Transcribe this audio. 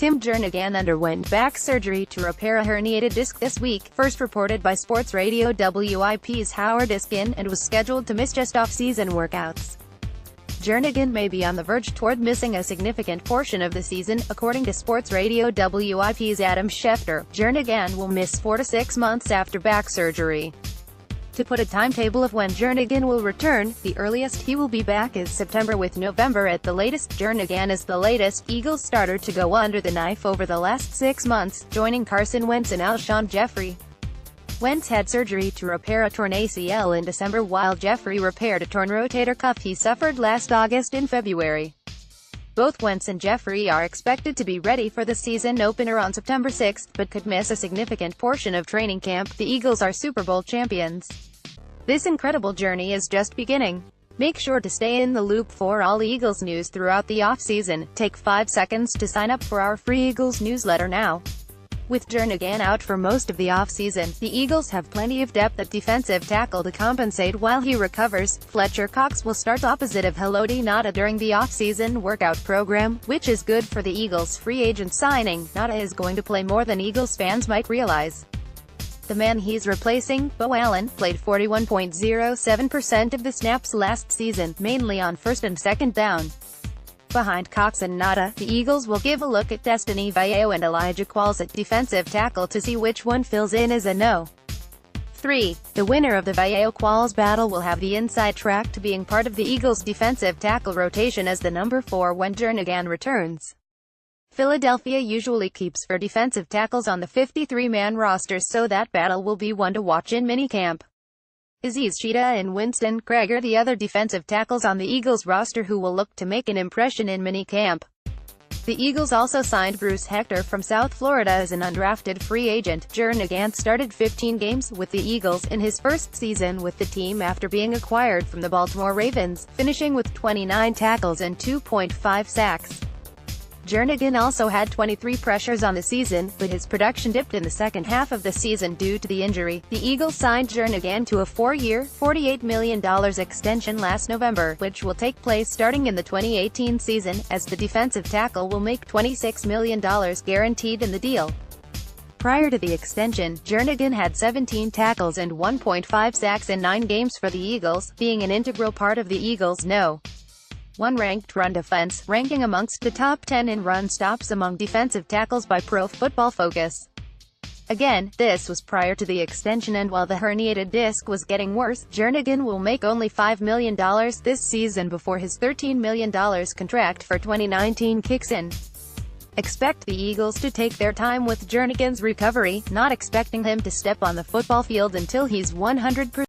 Tim Jernigan underwent back surgery to repair a herniated disc this week, first reported by SportsRadio WIP's Eskin, and was scheduled to miss just off-season workouts. Jernigan may be on the verge toward missing a significant portion of the season, according to SportsRadio WIP's Schefter. Jernigan will miss 4 to 6 months after back surgery. To put a timetable of when Jernigan will return, the earliest he will be back is September, with November at the latest. Jernigan is the latest Eagles starter to go under the knife over the last 6 months, joining Carson Wentz and Alshon Jeffrey. Wentz had surgery to repair a torn ACL in December, while Jeffrey repaired a torn rotator cuff he suffered last August and February. Both Wentz and Jeffrey are expected to be ready for the season opener on September 6, but could miss a significant portion of training camp. The Eagles are Super Bowl champions. This incredible journey is just beginning. Make sure to stay in the loop for all Eagles news throughout the offseason. Take 5 seconds to sign up for our free Eagles newsletter now. With Jernigan out for most of the offseason, the Eagles have plenty of depth at defensive tackle to compensate while he recovers. Fletcher Cox will start opposite of Haloti Ngata during the offseason workout program, which is good for the Eagles' free agent signing. Ngata is going to play more than Eagles fans might realize. The man he's replacing, Bo Allen, played 41.07% of the snaps last season, mainly on first and second down. Behind Cox and Ngata, the Eagles will give a look at Destiny Vaeo and Elijah Qualls at defensive tackle to see which one fills in as a no. 3. The winner of the Vaeo-Qualls battle will have the inside track to being part of the Eagles' defensive tackle rotation as the number 4 when Jernigan returns. Philadelphia usually keeps 4 defensive tackles on the 53-man roster, so that battle will be one to watch in minicamp. Aziz Cheetah and Winston Craig are the other defensive tackles on the Eagles roster who will look to make an impression in minicamp. The Eagles also signed Bruce Hector from South Florida as an undrafted free agent. Jernigan started 15 games with the Eagles in his first season with the team after being acquired from the Baltimore Ravens, finishing with 29 tackles and 2.5 sacks. Jernigan also had 23 pressures on the season, but his production dipped in the second half of the season due to the injury. The Eagles signed Jernigan to a 4-year, $48 million extension last November, which will take place starting in the 2018 season, as the defensive tackle will make $26 million guaranteed in the deal. Prior to the extension, Jernigan had 17 tackles and 1.5 sacks in 9 games for the Eagles, being an integral part of the Eagles' No. 1 ranked run defense, ranking amongst the top 10 in run stops among defensive tackles by Pro Football Focus. Again, this was prior to the extension, and while the herniated disc was getting worse, Jernigan will make only $5 million this season before his $13 million contract for 2019 kicks in. Expect the Eagles to take their time with Jernigan's recovery, not expecting him to step on the football field until he's 100%.